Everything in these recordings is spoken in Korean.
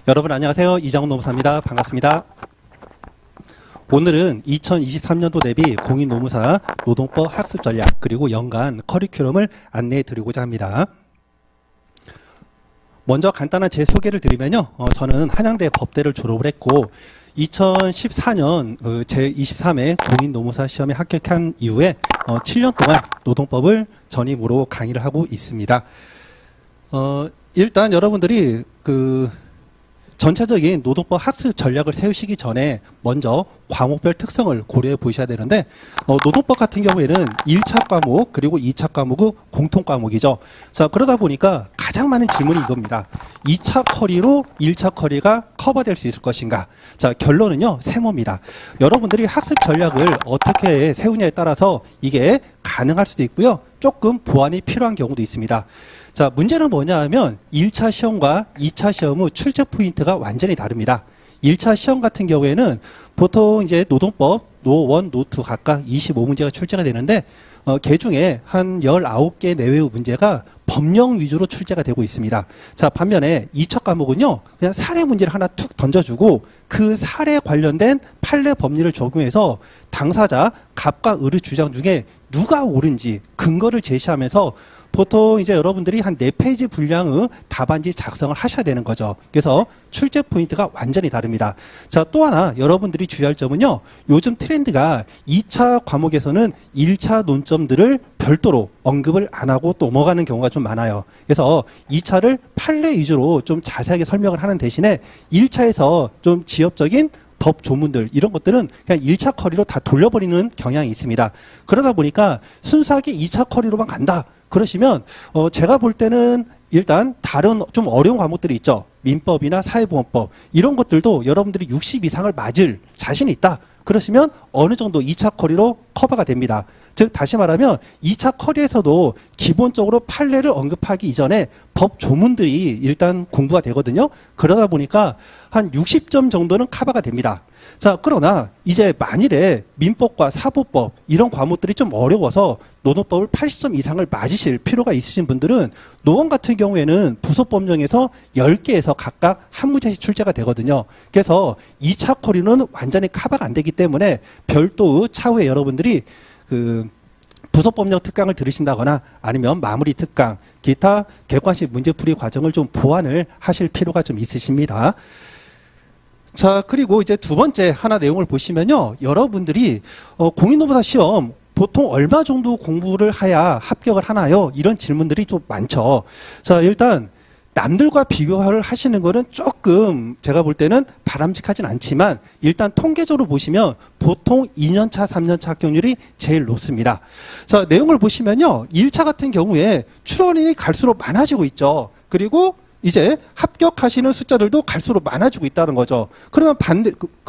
여러분 안녕하세요. 이장훈 노무사입니다. 반갑습니다. 오늘은 2023년도 대비 공인노무사 노동법 학습 전략 그리고 연간 커리큘럼을 안내해 드리고자 합니다. 먼저 간단한 제 소개를 드리면요. 저는 한양대 법대를 졸업을 했고 2014년 제23회 공인노무사 시험에 합격한 이후에 7년 동안 노동법을 전임으로 강의를 하고 있습니다. 일단 여러분들이 전체적인 노동법 학습 전략을 세우시기 전에 먼저 과목별 특성을 고려해 보셔야 되는데 노동법 같은 경우에는 1차 과목 그리고 2차 과목은 공통 과목이죠. 자, 그러다 보니까 가장 많은 질문이 이겁니다. 2차 커리로 1차 커리가 커버될 수 있을 것인가? 자, 결론은요. 세모입니다. 여러분들이 학습 전략을 어떻게 세우냐에 따라서 이게 가능할 수도 있고요. 조금 보완이 필요한 경우도 있습니다. 자, 문제는 뭐냐 하면 1차 시험과 2차 시험의 출제 포인트가 완전히 다릅니다. 1차 시험 같은 경우에는 보통 이제 노동법 노1, 노2 각각 25문제가 출제가 되는데 그 중에 한 19개 내외의 문제가 법령 위주로 출제가 되고 있습니다. 자, 반면에 2차 과목은요. 그냥 사례 문제를 하나 툭 던져주고 그 사례 관련된 판례 법리를 적용해서 당사자 갑과 을의 주장 중에 누가 옳은지 근거를 제시하면서 보통 이제 여러분들이 한 4페이지 분량의 답안지 작성을 하셔야 되는 거죠. 그래서 출제 포인트가 완전히 다릅니다. 자, 또 하나 여러분들이 주의할 점은요. 요즘 트렌드가 2차 과목에서는 1차 논점들을 별도로 언급을 안 하고 또 넘어가는 경우가 좀 많아요. 그래서 2차를 판례 위주로 좀 자세하게 설명을 하는 대신에 1차에서 좀 지엽적인 법 조문들 이런 것들은 그냥 1차 커리로 다 돌려버리는 경향이 있습니다. 그러다 보니까 순수하게 2차 커리로만 간다. 그러시면 제가 볼 때는 일단 다른 좀 어려운 과목들이 있죠. 민법이나 사회보험법 이런 것들도 여러분들이 60 이상을 맞을 자신이 있다. 그러시면 어느 정도 2차 커리로 커버가 됩니다. 즉 다시 말하면 2차 커리에서도 기본적으로 판례를 언급하기 이전에 법 조문들이 일단 공부가 되거든요. 그러다 보니까 한 60점 정도는 커버가 됩니다. 자, 그러나 이제 만일에 민법과 사법법 이런 과목들이 좀 어려워서 노동법을 80점 이상을 맞으실 필요가 있으신 분들은 노원 같은 경우에는 부속법령에서 10개에서 각각 한 문제씩 출제가 되거든요. 그래서 2차 커리는 완전히 커버가 안 되기 때문에 별도의 차후에 여러분들이 부속법령 특강을 들으신다거나 아니면 마무리 특강, 기타 객관식 문제풀이 과정을 좀 보완을 하실 필요가 좀 있으십니다. 자, 그리고 이제 두 번째 하나 내용을 보시면요. 여러분들이 공인노무사 시험 보통 얼마 정도 공부를 해야 합격을 하나요? 이런 질문들이 좀 많죠. 자, 일단 남들과 비교를 하시는 거는 조금 제가 볼 때는 바람직하진 않지만 일단 통계적으로 보시면 보통 2년차, 3년차 합격률이 제일 높습니다. 자, 내용을 보시면요. 1차 같은 경우에 출원이 갈수록 많아지고 있죠. 그리고 이제 합격하시는 숫자들도 갈수록 많아지고 있다는 거죠. 그러면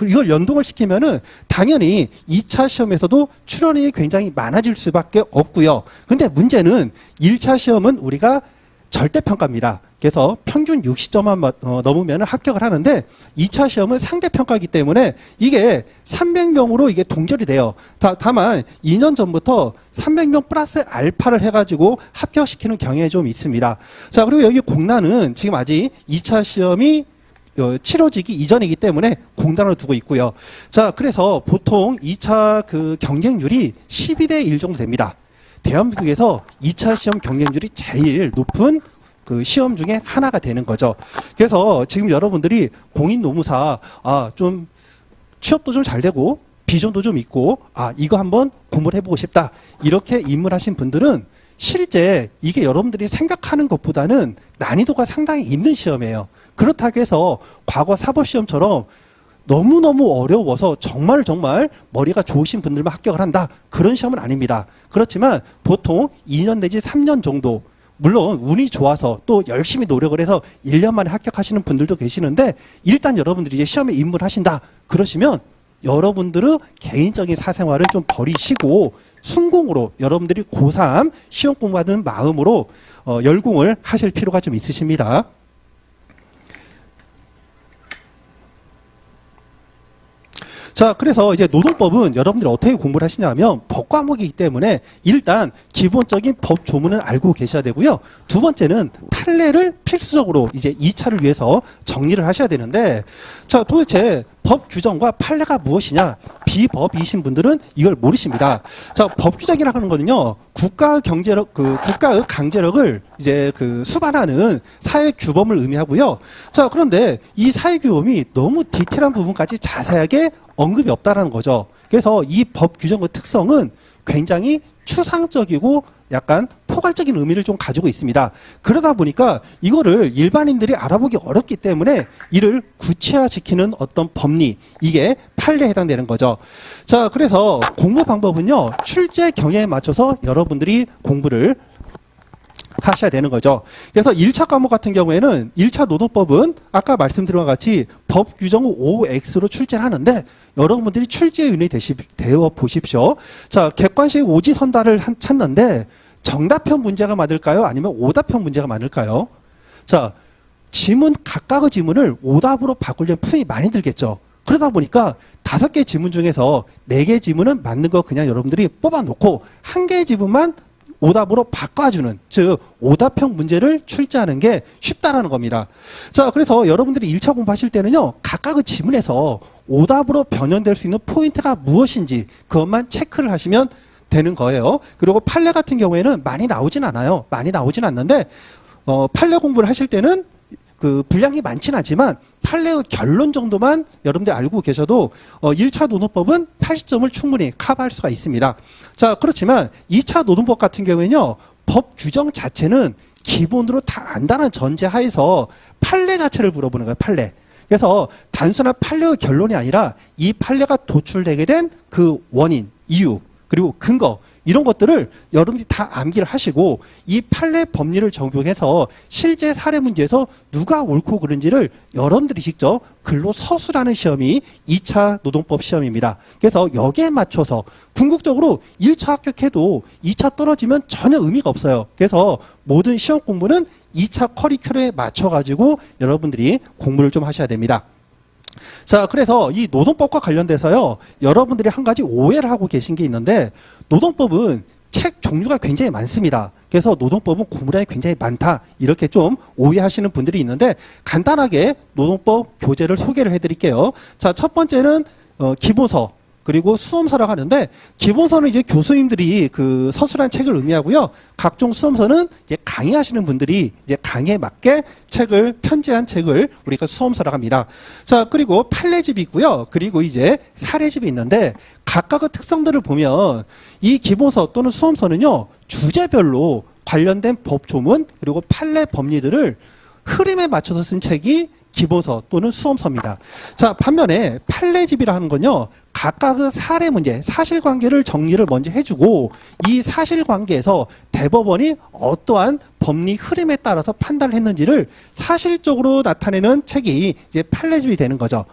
이걸 연동을 시키면은 당연히 2차 시험에서도 출원이 굉장히 많아질 수밖에 없고요. 근데 문제는 1차 시험은 우리가 절대평가입니다. 그래서 평균 60점만 넘으면 합격을 하는데 2차 시험은 상대평가이기 때문에 이게 300명으로 이게 동결이 돼요. 다만 2년 전부터 300명 플러스 알파를 해가지고 합격시키는 경향이 좀 있습니다. 자, 그리고 여기 공란은 지금 아직 2차 시험이 치러지기 이전이기 때문에 공단으로 두고 있고요. 자, 그래서 보통 2차 경쟁률이 12대 1 정도 됩니다. 대한민국에서 2차 시험 경쟁률이 제일 높은 시험 중에 하나가 되는 거죠. 그래서 지금 여러분들이 공인노무사 좀 취업도 좀 잘 되고 비전도 좀 있고 이거 한번 공부를 해보고 싶다 이렇게 입문하신 분들은 실제 이게 여러분들이 생각하는 것보다는 난이도가 상당히 있는 시험이에요. 그렇다고 해서 과거 사법시험처럼 너무너무 어려워서 정말 머리가 좋으신 분들만 합격을 한다. 그런 시험은 아닙니다. 그렇지만 보통 2년 내지 3년 정도 물론 운이 좋아서 또 열심히 노력을 해서 1년 만에 합격하시는 분들도 계시는데 일단 여러분들이 이제 시험에 입문하신다. 그러시면 여러분들의 개인적인 사생활을 좀 버리시고 순공으로 여러분들이 고3 시험 공부하는 마음으로 열공을 하실 필요가 좀 있으십니다. 자, 그래서 이제 노동법은 여러분들이 어떻게 공부를 하시냐면 법 과목이기 때문에 일단 기본적인 법 조문은 알고 계셔야 되고요. 두 번째는 판례를 필수적으로 이제 2차를 위해서 정리를 하셔야 되는데, 자, 도대체 법 규정과 판례가 무엇이냐? 비법이신 분들은 이걸 모르십니다. 자, 법 규정이라고 하는 거는요, 국가의 경제력, 국가의 강제력을 이제 수반하는 사회 규범을 의미하고요. 자, 그런데 이 사회 규범이 너무 디테일한 부분까지 자세하게 언급이 없다라는 거죠. 그래서 이 법 규정의 특성은 굉장히 추상적이고 약간 포괄적인 의미를 좀 가지고 있습니다. 그러다 보니까 이거를 일반인들이 알아보기 어렵기 때문에 이를 구체화시키는 어떤 법리, 이게 판례에 해당되는 거죠. 자, 그래서 공부 방법은요, 출제 경향에 맞춰서 여러분들이 공부를 하셔야 되는 거죠. 그래서 1차 과목 같은 경우에는 1차 노동법은 아까 말씀드린 것 같이 법 규정은 OX로 출제를 하는데 여러분들이 출제에 윤회 되어 보십시오. 자, 객관식 오지선다를 찾는데 정답형 문제가 많을까요? 아니면 오답형 문제가 많을까요? 자, 지문, 각각의 지문을 오답으로 바꾸려면 품이 많이 들겠죠. 그러다 보니까 5개 지문 중에서 4개 지문은 맞는 거 그냥 여러분들이 뽑아놓고 1개의 지문만 오답으로 바꿔주는, 즉 오답형 문제를 출제하는 게 쉽다라는 겁니다. 자, 그래서 여러분들이 1차 공부하실 때는요, 각각의 지문에서 오답으로 변형될 수 있는 포인트가 무엇인지 그것만 체크를 하시면 되는 거예요. 그리고 판례 같은 경우에는 많이 나오진 않아요. 많이 나오진 않는데 판례 공부를 하실 때는 분량이 많진 않지만 판례의 결론 정도만 여러분들이 알고 계셔도 1차 노동법은 80점을 충분히 커버할 수가 있습니다. 자, 그렇지만 2차 노동법 같은 경우에는요, 법 규정 자체는 기본으로 다 안다는 전제 하에서 판례 자체를 물어보는 거예요. 판례. 그래서 단순한 판례의 결론이 아니라 이 판례가 도출되게 된 그 원인, 이유, 그리고 근거, 이런 것들을 여러분들이 다 암기를 하시고 이 판례 법리를 적용해서 실제 사례 문제에서 누가 옳고 그른지를 여러분들이 직접 글로 서술하는 시험이 2차 노동법 시험입니다. 그래서 여기에 맞춰서 궁극적으로 1차 합격해도 2차 떨어지면 전혀 의미가 없어요. 그래서 모든 시험 공부는 2차 커리큘럼에 맞춰가지고 여러분들이 공부를 좀 하셔야 됩니다. 자, 그래서 이 노동법과 관련돼서요, 여러분들이 한 가지 오해를 하고 계신 게 있는데, 노동법은 책 종류가 굉장히 많습니다. 그래서 노동법은 공부량이 굉장히 많다, 이렇게 좀 오해하시는 분들이 있는데, 간단하게 노동법 교재를 소개를 해드릴게요. 자, 첫 번째는 기본서, 그리고 수험서라고 하는데, 기본서는 이제 교수님들이 서술한 책을 의미하고요. 각종 수험서는 이제 강의하시는 분들이 이제 강의에 맞게 책을 편지한 책을 우리가 수험서라고 합니다. 자, 그리고 판례집이 있고요. 그리고 이제 사례집이 있는데, 각각의 특성들을 보면 이 기본서 또는 수험서는요, 주제별로 관련된 법 조문 그리고 판례 법리들을 흐름에 맞춰서 쓴 책이 기본서 또는 수험서입니다. 자, 반면에 판례집이라 하는 건요, 각각의 사례 문제, 사실관계를 정리를 먼저 해주고 이 사실관계에서 대법원이 어떠한 법리 흐름에 따라서 판단을 했는지를 사실적으로 나타내는 책이 이제 판례집이 되는 거죠.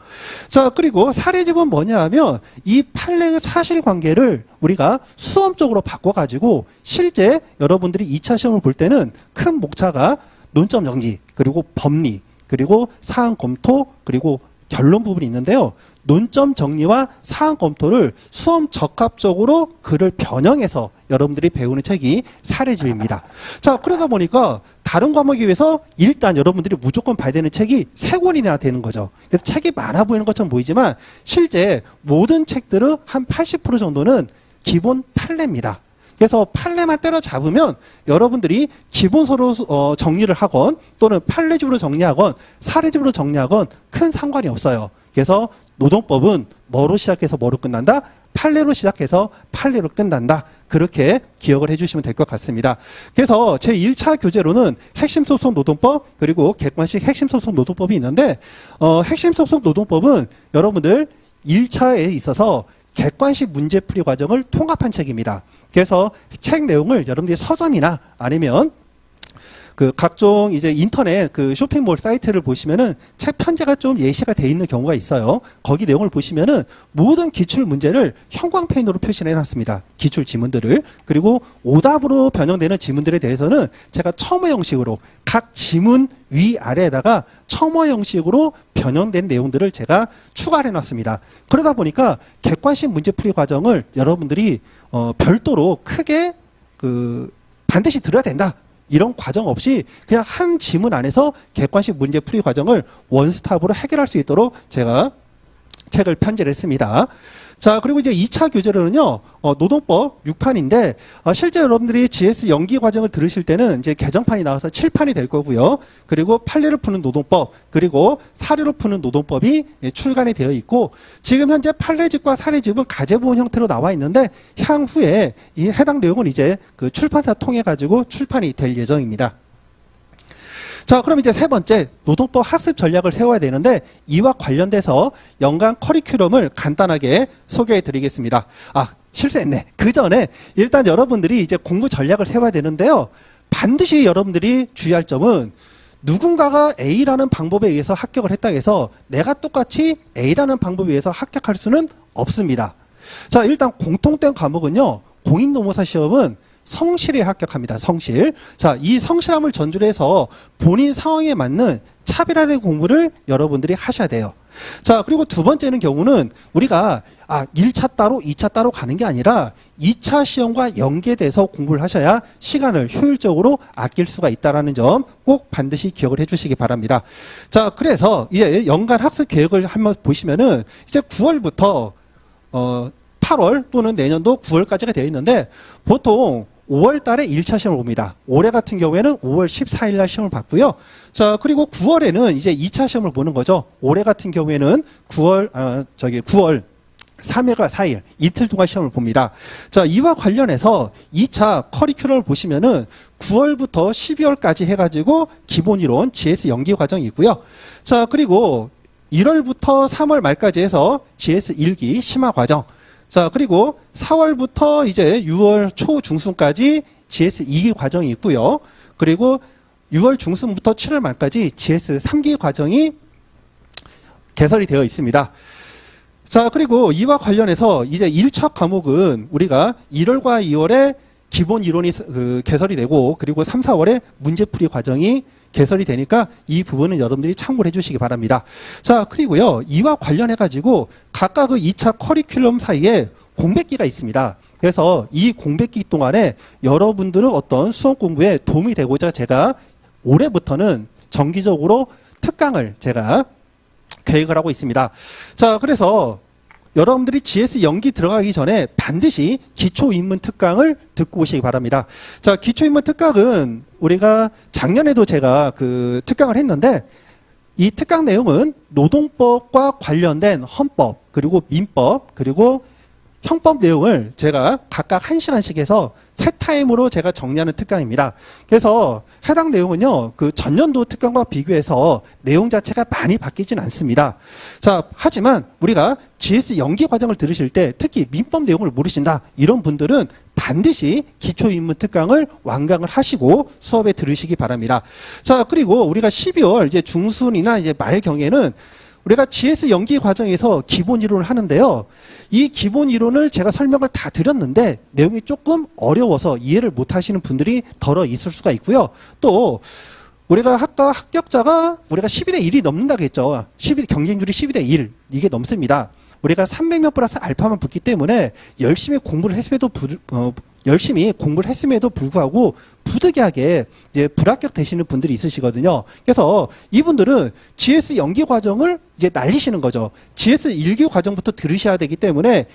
자, 그리고 사례집은 뭐냐 하면 이 판례의 사실관계를 우리가 수험적으로 바꿔가지고 실제 여러분들이 2차 시험을 볼 때는 큰 목차가 논점 정리, 그리고 법리, 그리고 사안 검토, 그리고 결론 부분이 있는데요. 논점 정리와 사안 검토를 수험 적합적으로 글을 변형해서 여러분들이 배우는 책이 사례집입니다. 자, 그러다 보니까 다른 과목에 비해서 일단 여러분들이 무조건 봐야 되는 책이 3권이나 되는 거죠. 그래서 책이 많아 보이는 것처럼 보이지만 실제 모든 책들은 한 80% 정도는 기본 판례입니다. 그래서 판례만 때려잡으면 여러분들이 기본서로 정리를 하건 또는 판례집으로 정리하건 사례집으로 정리하건 큰 상관이 없어요. 그래서 노동법은 뭐로 시작해서 뭐로 끝난다? 판례로 시작해서 판례로 끝난다. 그렇게 기억을 해주시면 될 것 같습니다. 그래서 제1차 교재로는 핵심소송 노동법 그리고 객관식 핵심소송 노동법이 있는데 핵심소송 노동법은 여러분들 1차에 있어서 객관식 문제풀이 과정을 통합한 책입니다. 그래서 책 내용을 여러분들이 서점이나 아니면 그 각종 이제 인터넷 그 쇼핑몰 사이트를 보시면은 책 편제가 좀 예시가 돼 있는 경우가 있어요. 거기 내용을 보시면은 모든 기출 문제를 형광펜으로 표시를 해놨습니다. 기출 지문들을. 그리고 오답으로 변형되는 지문들에 대해서는 제가 첨어 형식으로 각 지문 위아래에다가 첨어 형식으로 변형된 내용들을 제가 추가를 해놨습니다. 그러다 보니까 객관식 문제풀이 과정을 여러분들이 별도로 크게 반드시 들어야 된다. 이런 과정 없이 그냥 한 지문 안에서 객관식 문제풀이 과정을 원스톱으로 해결할 수 있도록 제가 책을 편제를 했습니다. 자, 그리고 이제 2차 교재로는요, 노동법 6판인데, 실제 여러분들이 GS 연기 과정을 들으실 때는 이제 개정판이 나와서 7판이 될 거고요. 그리고 판례를 푸는 노동법, 그리고 사례로 푸는 노동법이 출간이 되어 있고, 지금 현재 판례집과 사례집은 가제보온 형태로 나와 있는데, 향후에 이 해당 내용은 이제 그 출판사 통해 가지고 출판이 될 예정입니다. 자, 그럼 이제 세 번째, 노동법 학습 전략을 세워야 되는데 이와 관련돼서 연간 커리큘럼을 간단하게 소개해 드리겠습니다. 실수했네. 그 전에 일단 여러분들이 이제 공부 전략을 세워야 되는데요. 반드시 여러분들이 주의할 점은 누군가가 A라는 방법에 의해서 합격을 했다 해서 내가 똑같이 A라는 방법에 의해서 합격할 수는 없습니다. 자, 일단 공통된 과목은요. 공인노무사 시험은 성실에 합격합니다. 성실. 자, 이 성실함을 전제로 해서 본인 상황에 맞는 차별화된 공부를 여러분들이 하셔야 돼요. 자, 그리고 두 번째는 경우는 우리가 1차 따로 2차 따로 가는 게 아니라 2차 시험과 연계돼서 공부를 하셔야 시간을 효율적으로 아낄 수가 있다는 점 꼭 반드시 기억을 해주시기 바랍니다. 자, 그래서 이제 연간 학습 계획을 한번 보시면은 이제 9월부터 8월 또는 내년도 9월까지가 되어 있는데 보통 5월 달에 1차 시험을 봅니다. 올해 같은 경우에는 5월 14일 날 시험을 봤고요. 자, 그리고 9월에는 이제 2차 시험을 보는 거죠. 올해 같은 경우에는 9월 3일과 4일 이틀 동안 시험을 봅니다. 자, 이와 관련해서 2차 커리큘럼을 보시면은 9월부터 12월까지 해가지고 기본이론 GS 연기 과정이 있고요. 자, 그리고 1월부터 3월 말까지 해서 GS 1기 심화 과정. 자, 그리고 4월부터 이제 6월 초 중순까지 GS 2기 과정이 있고요. 그리고 6월 중순부터 7월 말까지 GS 3기 과정이 개설이 되어 있습니다. 자, 그리고 이와 관련해서 이제 1차 과목은 우리가 1월과 2월에 기본 이론이 개설이 되고 그리고 3, 4월에 문제풀이 과정이 개설이 되니까 이 부분은 여러분들이 참고를 해주시기 바랍니다. 자, 그리고요, 이와 관련해가지고 각각 그 2차 커리큘럼 사이에 공백기가 있습니다. 그래서 이 공백기 동안에 여러분들은 어떤 수험 공부에 도움이 되고자 제가 올해부터는 정기적으로 특강을 제가 계획을 하고 있습니다. 자, 그래서 여러분들이 GS 연기 들어가기 전에 반드시 기초인문 특강을 듣고 오시기 바랍니다. 자, 기초인문 특강은 우리가 작년에도 제가 그 특강을 했는데 이 특강 내용은 노동법과 관련된 헌법, 그리고 민법, 그리고 형법 내용을 제가 각각 1시간씩 해서 세 타임으로 제가 정리하는 특강입니다. 그래서 해당 내용은요, 그 전년도 특강과 비교해서 내용 자체가 많이 바뀌진 않습니다. 자, 하지만 우리가 GS 연기 과정을 들으실 때 특히 민법 내용을 모르신다 이런 분들은 반드시 기초인문 특강을 완강을 하시고 수업에 들으시기 바랍니다. 자, 그리고 우리가 12월 이제 중순이나 이제 말경에는 우리가 GS 연기 과정에서 기본 이론을 하는데요. 이 기본 이론을 제가 설명을 다 드렸는데 내용이 조금 어려워서 이해를 못 하시는 분들이 덜어 있을 수가 있고요. 또 우리가 아까 합격자가 우리가 12대 1이 넘는다고 했죠. 경쟁률이 12대 1 이게 넘습니다. 우리가 300명 플러스 알파만 붙기 때문에 열심히 공부를 했음에도 불구하고 부득이하게 이제 불합격 되시는 분들이 있으시거든요. 그래서 이분들은 GS 연기 과정을 이제 날리시는 거죠. GS 1기 과정부터 들으셔야 되기 때문에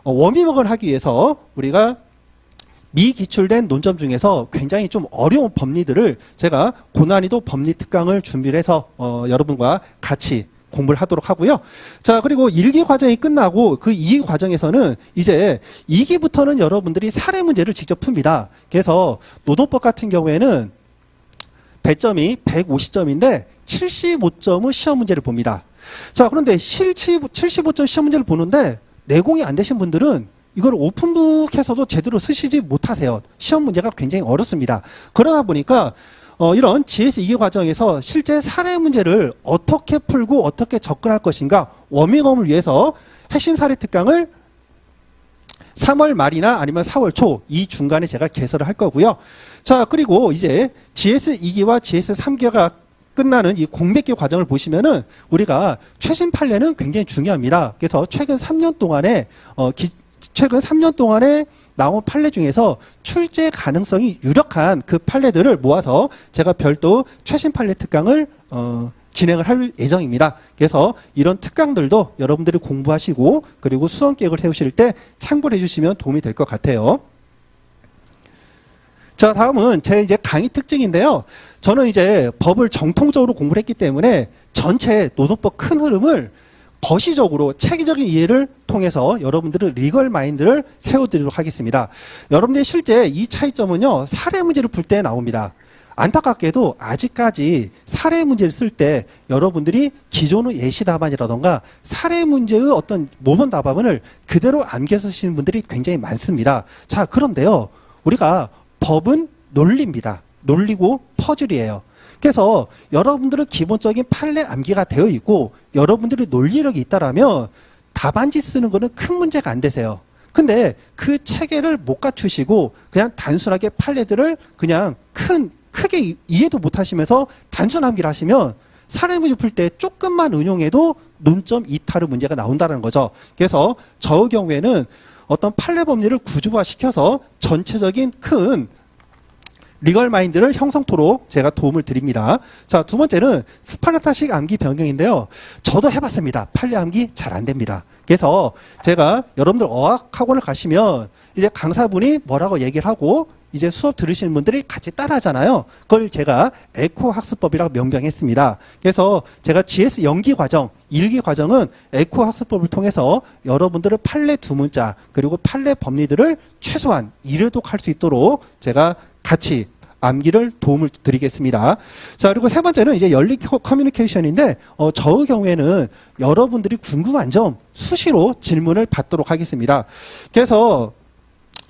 워밍업을 하기 위해서 우리가 미기출된 논점 중에서 굉장히 좀 어려운 법리들을 제가 고난이도 법리 특강을 준비를 해서 여러분과 같이 공부를 하도록 하고요. 자, 그리고 1기 과정이 끝나고 그 2기 과정에서는 이제 2기부터는 여러분들이 사례 문제를 직접 풉니다. 그래서 노동법 같은 경우에는 배점이 150점인데 75점의 시험 문제를 봅니다. 자, 그런데 75점 시험 문제를 보는데 내공이 안 되신 분들은 이걸 오픈북해서도 제대로 쓰시지 못하세요. 시험 문제가 굉장히 어렵습니다. 그러다 보니까 이런 GS2기 과정에서 실제 사례 문제를 어떻게 풀고 어떻게 접근할 것인가 워밍업을 위해서 핵심 사례 특강을 3월 말이나 아니면 4월 초 이 중간에 제가 개설을 할 거고요. 자, 그리고 이제 GS2기와 GS3기가 끝나는 이 공백기 과정을 보시면은 우리가 최신 판례는 굉장히 중요합니다. 그래서 최근 3년 동안에 나온 판례 중에서 출제 가능성이 유력한 그 판례들을 모아서 제가 별도 최신 판례 특강을 진행을 할 예정입니다. 그래서 이런 특강들도 여러분들이 공부하시고 그리고 수험 계획을 세우실 때 참고를 해주시면 도움이 될 것 같아요. 자, 다음은 제 이제 강의 특징인데요. 저는 이제 법을 정통적으로 공부를 했기 때문에 전체 노동법 큰 흐름을 거시적으로 체계적인 이해를 통해서 여러분들의 리걸 마인드를 세워드리도록 하겠습니다. 여러분들이 실제 이 차이점은요, 사례 문제를 풀 때 나옵니다. 안타깝게도 아직까지 사례 문제를 쓸 때 여러분들이 기존의 예시 답안이라던가 사례 문제의 어떤 모범 답안을 그대로 암기해 쓰시는 분들이 굉장히 많습니다. 자, 그런데요, 우리가 법은 논리입니다. 논리고 퍼즐이에요. 그래서 여러분들은 기본적인 판례 암기가 되어 있고 여러분들이 논리력이 있다라면 답안지 쓰는 거는 큰 문제가 안 되세요. 근데 그 체계를 못 갖추시고 그냥 단순하게 판례들을 그냥 크게 이해도 못 하시면서 단순 암기를 하시면 사례 문제 풀 때 조금만 응용해도 논점 이탈의 문제가 나온다는 거죠. 그래서 저의 경우에는 어떤 판례 법리를 구조화시켜서 전체적인 큰 리걸 마인드를 형성토록 제가 도움을 드립니다. 자, 두 번째는 스파르타식 암기 변경인데요. 저도 해봤습니다. 판례 암기 잘 안 됩니다. 그래서 제가 여러분들 어학학원을 가시면 이제 강사분이 뭐라고 얘기를 하고 이제 수업 들으시는 분들이 같이 따라하잖아요. 그걸 제가 에코 학습법이라고 명명했습니다. 그래서 제가 GS 연기 과정, 1기 과정은 에코 학습법을 통해서 여러분들의 판례 두 문자 그리고 판례 법리들을 최소한 이해독할 수 있도록 제가 같이 암기를 도움을 드리겠습니다. 자, 그리고 세 번째는 이제 열린 커뮤니케이션인데, 저의 경우에는 여러분들이 궁금한 점 수시로 질문을 받도록 하겠습니다. 그래서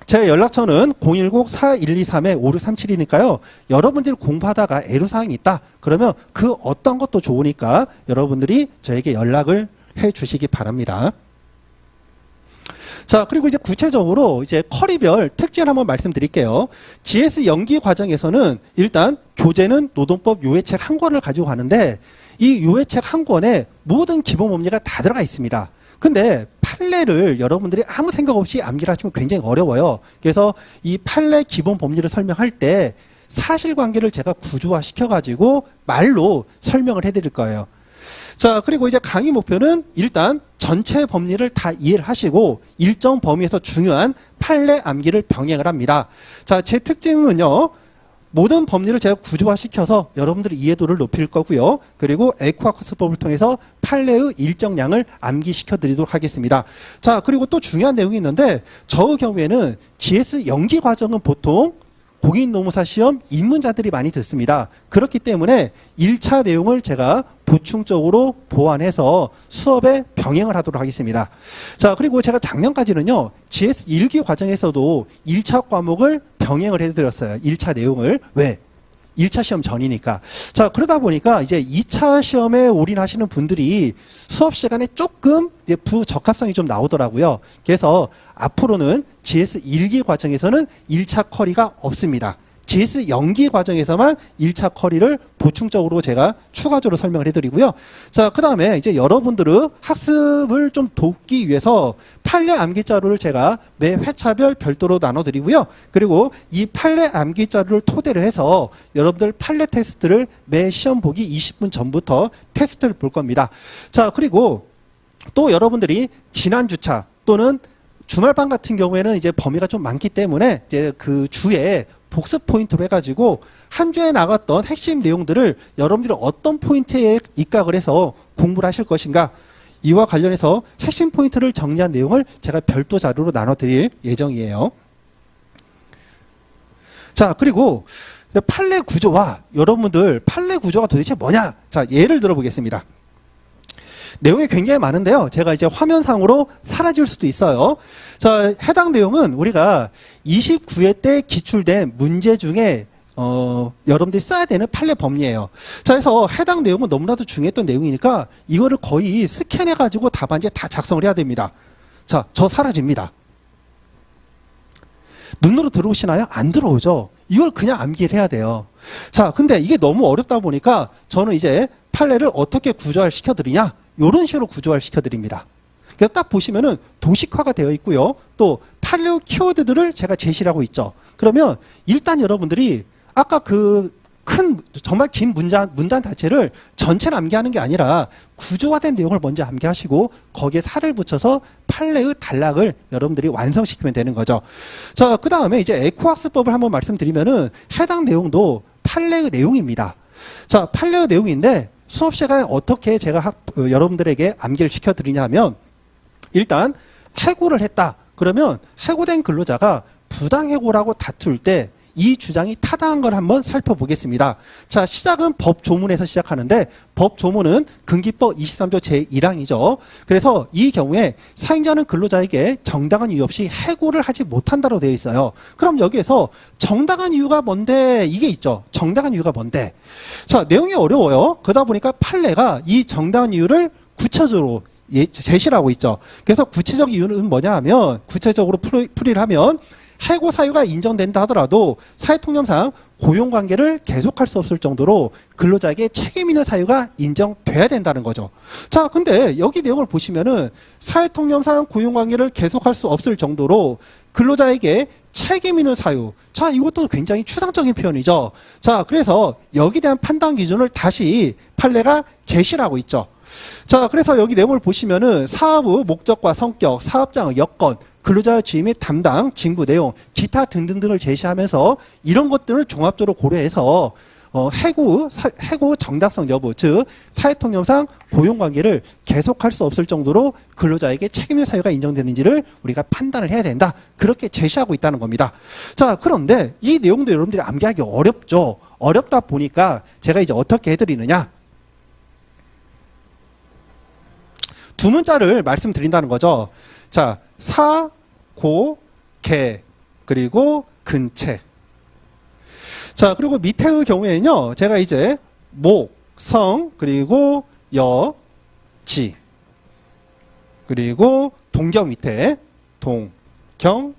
제 연락처는 010-4123-5637이니까요. 여러분들이 공부하다가 애로사항이 있다. 그러면 그 어떤 것도 좋으니까 여러분들이 저에게 연락을 해 주시기 바랍니다. 자, 그리고 이제 구체적으로 이제 커리별 특징을 한번 말씀드릴게요. GS 연기 과정에서는 일단 교재는 노동법 요해책 한 권을 가지고 가는데 이 요해책 한 권에 모든 기본 법리가 다 들어가 있습니다. 근데 판례를 여러분들이 아무 생각 없이 암기를 하시면 굉장히 어려워요. 그래서 이 판례 기본 법리를 설명할 때 사실관계를 제가 구조화 시켜가지고 말로 설명을 해드릴 거예요. 자, 그리고 이제 강의 목표는 일단 전체 법리를 다 이해를 하시고 일정 범위에서 중요한 판례 암기를 병행을 합니다. 자, 제 특징은요, 모든 법리를 제가 구조화시켜서 여러분들의 이해도를 높일 거고요. 그리고 에코학습법을 통해서 판례의 일정량을 암기시켜 드리도록 하겠습니다. 자, 그리고 또 중요한 내용이 있는데 저의 경우에는 GS 연기 과정은 보통 공인노무사 시험 입문자들이 많이 듣습니다. 그렇기 때문에 1차 내용을 제가 보충적으로 보완해서 수업에 병행을 하도록 하겠습니다. 자, 그리고 제가 작년까지는요, GS 1기 과정에서도 1차 과목을 병행을 해드렸어요. 1차 내용을. 왜? 1차 시험 전이니까. 자, 그러다 보니까 이제 2차 시험에 올인하시는 분들이 수업 시간에 조금 부적합성이 좀 나오더라고요. 그래서 앞으로는 GS 1기 과정에서는 1차 커리가 없습니다. GS 연기 과정에서만 1차 커리를 보충적으로 제가 추가적으로 설명을 해드리고요. 자, 그 다음에 이제 여러분들의 학습을 좀 돕기 위해서 판례 암기 자료를 제가 매 회차별 별도로 나눠드리고요. 그리고 이 판례 암기 자료를 토대로 해서 여러분들 판례 테스트를 매 시험 보기 20분 전부터 테스트를 볼 겁니다. 자, 그리고 또 여러분들이 지난주차 또는 주말반 같은 경우에는 이제 범위가 좀 많기 때문에 이제 그 주에 복습 포인트로 해가지고 한 주에 나갔던 핵심 내용들을 여러분들이 어떤 포인트에 입각을 해서 공부를 하실 것인가, 이와 관련해서 핵심 포인트를 정리한 내용을 제가 별도 자료로 나눠드릴 예정이에요. 자, 그리고 판례 구조와 여러분들 판례 구조가 도대체 뭐냐? 자, 예를 들어보겠습니다. 내용이 굉장히 많은데요. 제가 이제 화면상으로 사라질 수도 있어요. 자, 해당 내용은 우리가 29회 때 기출된 문제 중에 여러분들이 써야 되는 판례 법리예요. 자, 그래서 해당 내용은 너무나도 중요했던 내용이니까 이거를 거의 스캔해가지고 답안지에 다 작성을 해야 됩니다. 자, 저 사라집니다. 눈으로 들어오시나요? 안 들어오죠. 이걸 그냥 암기를 해야 돼요. 자, 근데 이게 너무 어렵다 보니까 저는 이제 판례를 어떻게 구조화를 시켜드리냐? 이런 식으로 구조화를 시켜드립니다. 그래서 딱 보시면은 도식화가 되어 있고요. 또 판례 키워드들을 제가 제시를 하고 있죠. 그러면 일단 여러분들이 아까 그 큰 정말 긴 문단 자체를 전체를 암기하는 게 아니라 구조화된 내용을 먼저 암기하시고 거기에 살을 붙여서 판례의 단락을 여러분들이 완성시키면 되는 거죠. 자, 그 다음에 이제 에코학습법을 한번 말씀드리면은 해당 내용도 판례의 내용입니다. 자, 판례의 내용인데 수업 시간에 어떻게 제가 여러분들에게 암기를 시켜드리냐 하면 일단 해고를 했다. 그러면 해고된 근로자가 부당해고라고 다툴 때 이 주장이 타당한 걸 한번 살펴보겠습니다. 자, 시작은 법조문에서 시작하는데 법조문은 근기법 23조 제1항이죠. 그래서 이 경우에 사용자는 근로자에게 정당한 이유 없이 해고를 하지 못한다로 되어 있어요. 그럼 여기에서 정당한 이유가 뭔데? 이게 있죠. 정당한 이유가 뭔데? 자, 내용이 어려워요. 그러다 보니까 판례가 이 정당한 이유를 구체적으로 제시를 하고 있죠. 그래서 구체적 이유는 뭐냐 하면 구체적으로 풀이를 하면 해고 사유가 인정된다 하더라도 사회통념상 고용관계를 계속할 수 없을 정도로 근로자에게 책임 있는 사유가 인정돼야 된다는 거죠. 자, 근데 여기 내용을 보시면은 사회통념상 고용관계를 계속할 수 없을 정도로 근로자에게 책임 있는 사유. 자, 이것도 굉장히 추상적인 표현이죠. 자, 그래서 여기에 대한 판단 기준을 다시 판례가 제시를 하고 있죠. 자, 그래서 여기 내용을 보시면은 사업의 목적과 성격, 사업장의 여건, 근로자의 지위 및 담당, 징구 내용, 기타 등등등을 제시하면서 이런 것들을 종합적으로 고려해서 해고 정당성 여부, 즉 사회통념상 고용관계를 계속할 수 없을 정도로 근로자에게 책임의 사유가 인정되는지를 우리가 판단을 해야 된다. 그렇게 제시하고 있다는 겁니다. 자, 그런데 이 내용도 여러분들이 암기하기 어렵죠. 어렵다 보니까 제가 이제 어떻게 해드리느냐. 두 문자를 말씀드린다는 거죠. 자, 사, 고, 개, 그리고 근체. 자, 그리고 밑에의 경우에는요, 제가 이제 목, 성, 그리고 여, 지, 그리고 동경 밑에 동경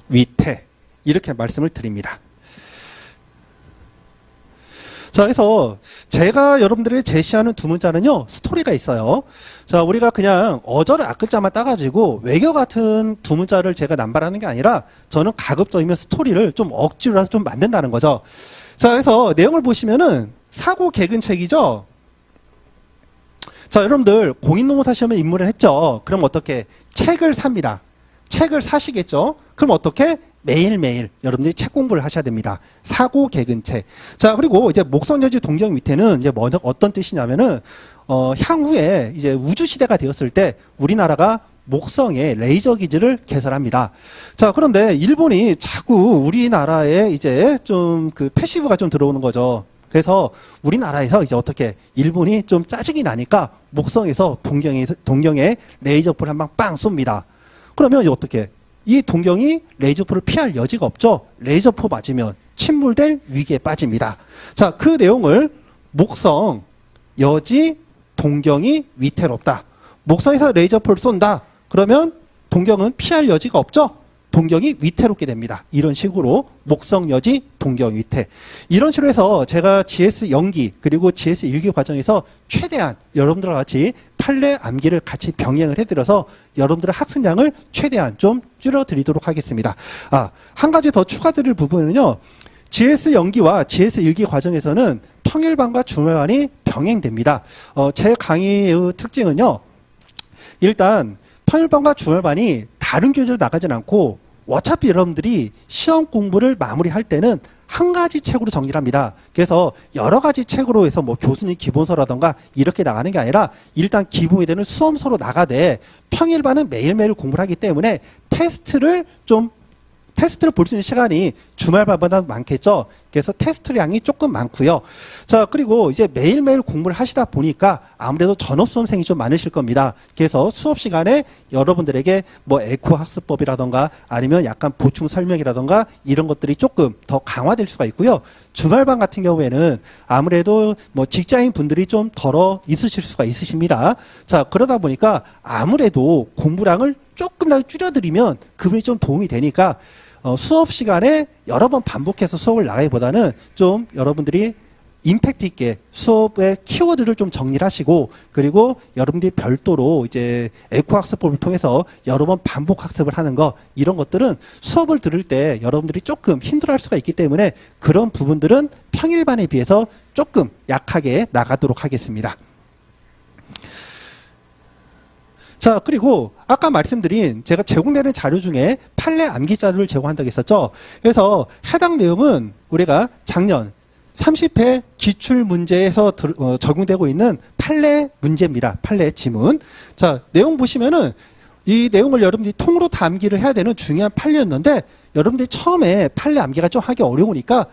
위태 이렇게 말씀을 드립니다. 자, 그래서 제가 여러분들에게 제시하는 두 문자는요, 스토리가 있어요. 자, 우리가 그냥 어절의 앞글자만 따가지고 외교 같은 두 문자를 제가 남발하는 게 아니라 저는 가급적이면 스토리를 좀 억지로라도 좀 만든다는 거죠. 자, 그래서 내용을 보시면은 사고 개근책이죠. 자, 여러분들 공인노무사 시험에 입문을 했죠. 그럼 어떻게? 책을 삽니다. 책을 사시겠죠. 그럼 어떻게? 매일매일 여러분들이 책 공부를 하셔야 됩니다. 사고 개근책. 자, 그리고 이제 목성여지 동경 밑에는 이제 어떤 뜻이냐면은 향후에 이제 우주 시대가 되었을 때 우리나라가 목성에 레이저 기지를 개설합니다. 자, 그런데 일본이 자꾸 우리나라에 이제 좀 그 패시브가 좀 들어오는 거죠. 그래서 우리나라에서 이제 어떻게 일본이 좀 짜증이 나니까 목성에서 동경에 레이저포를 한 방 빵 쏩니다. 그러면 이제 어떻게? 이 동경이 레이저포를 피할 여지가 없죠. 레이저포 맞으면 침몰될 위기에 빠집니다. 자, 그 내용을 목성, 여지, 동경이 위태롭다. 목성에서 레이저포를 쏜다. 그러면 동경은 피할 여지가 없죠. 동경이 위태롭게 됩니다. 이런 식으로 목성, 여지, 동경, 위태. 이런 식으로 해서 제가 GS 연기 그리고 GS 일기 과정에서 최대한 여러분들과 같이 판례 암기를 같이 병행을 해드려서 여러분들의 학습량을 최대한 좀 줄여드리도록 하겠습니다. 한 가지 더 추가드릴 부분은요. GS 연기와 GS 일기 과정에서는 평일반과 주말반이 병행됩니다. 제 강의의 특징은요. 일단 평일반과 주말반이 다른 교재로 나가진 않고 어차피 여러분들이 시험 공부를 마무리할 때는 한 가지 책으로 정리를 합니다. 그래서 여러 가지 책으로 해서 뭐 교수님 기본서라던가 이렇게 나가는 게 아니라 일단 기본이 되는 수험서로 나가되 평일반은 매일매일 공부를 하기 때문에 테스트를 볼 수 있는 시간이 주말반보다 많겠죠. 그래서 테스트량이 조금 많고요. 자, 그리고 이제 매일매일 공부를 하시다 보니까 아무래도 전업 수험생이 좀 많으실 겁니다. 그래서 수업 시간에 여러분들에게 뭐 에코 학습법이라던가 아니면 약간 보충 설명이라던가 이런 것들이 조금 더 강화될 수가 있고요. 주말반 같은 경우에는 아무래도 뭐 직장인 분들이 좀 덜어 있으실 수가 있으십니다. 자, 그러다 보니까 아무래도 공부량을 조금이라도 줄여드리면 그분이 좀 도움이 되니까 수업 시간에 여러 번 반복해서 수업을 나가기보다는 좀 여러분들이 임팩트 있게 수업의 키워드를 좀 정리를 하시고 그리고 여러분들이 별도로 이제 에코 학습법을 통해서 여러 번 반복 학습을 하는 거 이런 것들은 수업을 들을 때 여러분들이 조금 힘들어할 수가 있기 때문에 그런 부분들은 평일반에 비해서 조금 약하게 나가도록 하겠습니다. 자, 그리고 아까 말씀드린 제가 제공되는 자료 중에 판례 암기 자료를 제공한다고 했었죠. 그래서 해당 내용은 우리가 작년 30회 기출문제에서 적용되고 있는 판례 문제입니다. 판례 지문. 자, 내용 보시면은 이 내용을 여러분들이 통으로 다 암기를 해야 되는 중요한 판례였는데 여러분들이 처음에 판례 암기가 좀 하기 어려우니까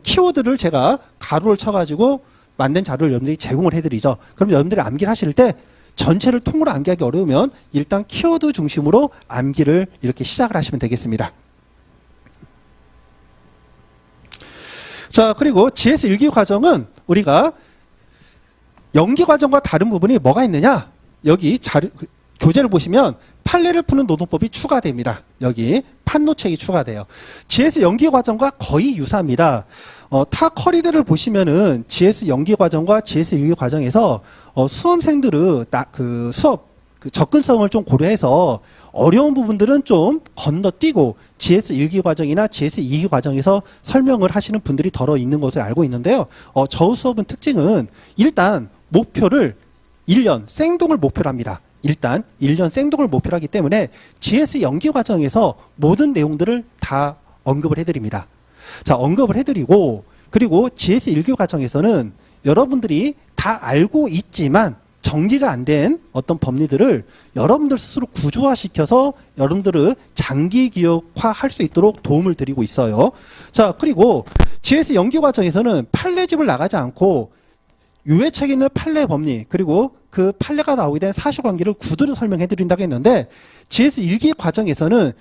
키워드를 제가 가로를 쳐가지고 만든 자료를 여러분들이 제공을 해드리죠. 그럼 여러분들이 암기를 하실 때 전체를 통으로 암기하기 어려우면 일단 키워드 중심으로 암기를 이렇게 시작을 하시면 되겠습니다. 자, 그리고 GS 일기 과정은 우리가 연기 과정과 다른 부분이 뭐가 있느냐? 여기 교재를 보시면 판례를 푸는 노동법이 추가됩니다. 여기 판노책이 추가돼요. GS 연기 과정과 거의 유사합니다. 타 커리들을 보시면은 GS 연기 과정과 GS 일기 과정에서 수험생들의 수업 접근성을 좀 고려해서 어려운 부분들은 좀 건너뛰고 GS 1기 과정이나 GS 2기 과정에서 설명을 하시는 분들이 덜어 있는 것을 알고 있는데요. 저 수업은 특징은 일단 목표를 1년 생동을 목표로 합니다. 일단 1년 생동을 목표로 하기 때문에 GS 연기 과정에서 모든 내용들을 다 언급을 해드립니다. 자, 언급을 해드리고 그리고 GS 1기 과정에서는 여러분들이 다 알고 있지만 정리가 안 된 어떤 법리들을 여러분들 스스로 구조화시켜서 여러분들을 장기 기억화할 수 있도록 도움을 드리고 있어요. 자, 그리고 GS 연기 과정에서는 판례집을 나가지 않고 유해책에 있는 판례 법리 그리고 그 판례가 나오게 된 사실관계를 구두로 설명해 드린다고 했는데 GS 1기 과정에서는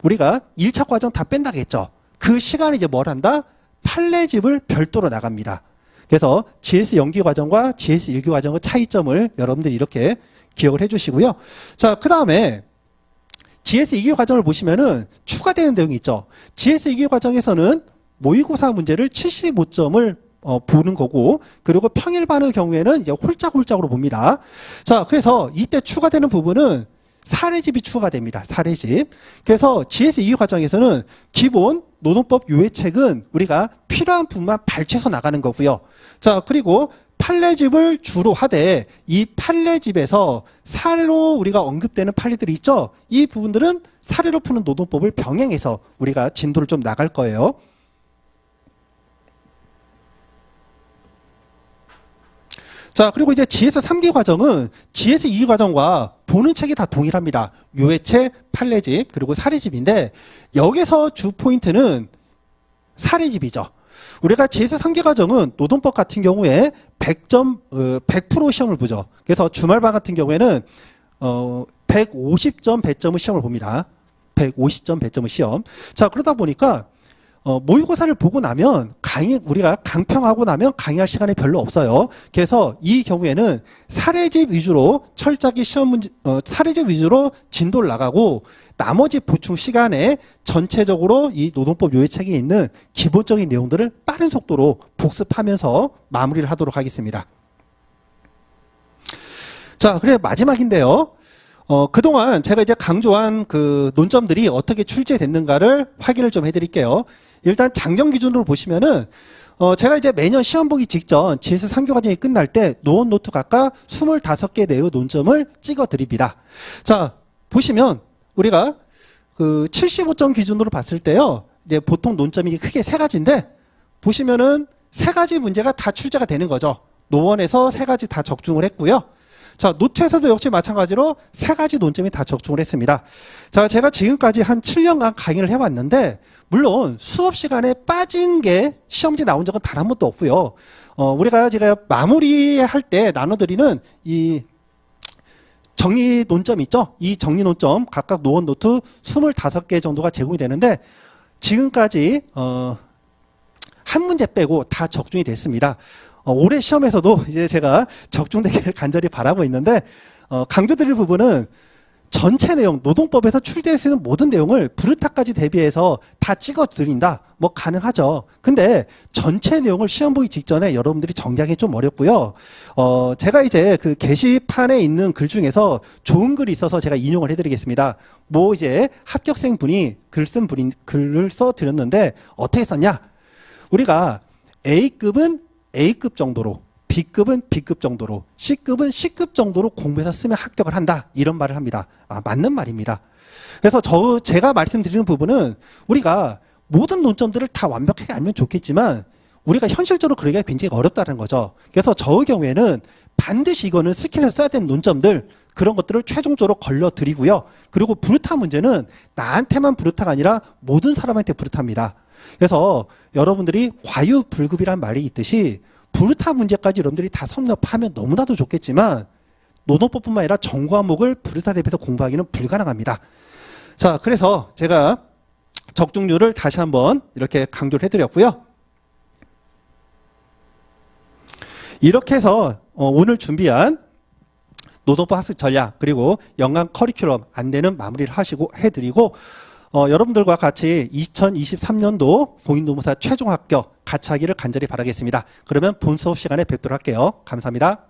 우리가 1차 과정 다 뺀다고 했죠. 그 시간에 이제 뭘 한다? 판례집을 별도로 나갑니다. 그래서 GS 연기 과정과 GS 1기 과정의 차이점을 여러분들이 이렇게 기억을 해주시고요. 자, 그 다음에 GS 2기 과정을 보시면은 추가되는 내용이 있죠. GS 2기 과정에서는 모의고사 문제를 75점을 보는 거고, 그리고 평일반의 경우에는 이제 홀짝홀짝으로 봅니다. 자, 그래서 이때 추가되는 부분은 사례집이 추가됩니다. 사례집. 그래서 GS 2기 과정에서는 기본 노동법 유해책은 우리가 필요한 부분만 발췌해서 나가는 거고요. 자, 그리고 판례집을 주로 하되 이 판례집에서 사례로 우리가 언급되는 판례들이 있죠. 이 부분들은 사례로 푸는 노동법을 병행해서 우리가 진도를 좀 나갈 거예요. 자, 그리고 이제 GS 3기 과정은 GS 2기 과정과 보는 책이 다 동일합니다. 유해책, 판례집, 그리고 사례집인데 여기서 주 포인트는 사례집이죠. 우리가 GS 3기 과정은 노동법 같은 경우에 100점, 100% 시험을 보죠. 그래서 주말반 같은 경우에는 150점 배점의 시험을 봅니다. 150점 배점의 시험. 자, 그러다 보니까 모의고사를 보고 나면 우리가 강평하고 나면 강의할 시간이 별로 없어요. 그래서 이 경우에는 사례집 위주로 철저하게 시험 문제, 사례집 위주로 진도를 나가고 나머지 보충 시간에 전체적으로 이 노동법 요예책에 있는 기본적인 내용들을 빠른 속도로 복습하면서 마무리를 하도록 하겠습니다. 자, 그래 마지막인데요. 그동안 제가 이제 강조한 그 논점들이 어떻게 출제됐는가를 확인을 좀 해드릴게요. 일단 작년 기준으로 보시면은 제가 이제 매년 시험 보기 직전 GS 3기 과정이 끝날 때 노원 노트 각각 25개 내의 논점을 찍어 드립니다. 자, 보시면 우리가 그 75점 기준으로 봤을 때요. 이제 보통 논점이 크게 세 가지인데 보시면은 세 가지 문제가 다 출제가 되는 거죠. 노원에서 세 가지 다 적중을 했고요. 자, 노트에서도 역시 마찬가지로 세 가지 논점이 다 적중을 했습니다. 자, 제가 지금까지 한 7년간 강의를 해왔는데, 물론 수업 시간에 빠진 게 시험지 나온 적은 단 한 번도 없고요. 우리가 제가 마무리할 때 나눠드리는 이 정리 논점 있죠? 이 정리 논점 각각 노원 노트 25개 정도가 제공이 되는데, 지금까지 한 문제 빼고 다 적중이 됐습니다. 올해 시험에서도 이제 제가 적중되기를 간절히 바라고 있는데, 강조드릴 부분은 전체 내용, 노동법에서 출제할 수 있는 모든 내용을 브루타까지 대비해서 다 찍어드린다. 뭐 가능하죠. 근데 전체 내용을 시험 보기 직전에 여러분들이 정리하기 좀 어렵고요. 제가 이제 그 게시판에 있는 글 중에서 좋은 글이 있어서 제가 인용을 해드리겠습니다. 뭐 이제 합격생 분이 글을 써드렸는데 어떻게 썼냐? 우리가 A급은 A급 정도로, B급은 B급 정도로, C급은 C급 정도로 공부해서 쓰면 합격을 한다. 이런 말을 합니다. 맞는 말입니다. 그래서 제가 말씀드리는 부분은 우리가 모든 논점들을 다 완벽하게 알면 좋겠지만 우리가 현실적으로 그러기가 굉장히 어렵다는 거죠. 그래서 저의 경우에는 반드시 이거는 스킬에서 써야 되는 논점들, 그런 것들을 최종적으로 걸려드리고요. 그리고 브루타 문제는 나한테만 브루타가 아니라 모든 사람한테 브루타입니다. 그래서 여러분들이 과유불급이란 말이 있듯이 브루타 문제까지 여러분들이 다 섭렵하면 너무나도 좋겠지만 노동법뿐만 아니라 전 과목을 브루타 대비해서 공부하기는 불가능합니다. 자, 그래서 제가 적중률을 다시 한번 이렇게 강조를 해드렸고요. 이렇게 해서 오늘 준비한 노동법 학습 전략 그리고 연간 커리큘럼 안내는 마무리를 해드리고 여러분들과 같이 2023년도 공인노무사 최종 합격 같이 하기를 간절히 바라겠습니다. 그러면 본 수업 시간에 뵙도록 할게요. 감사합니다.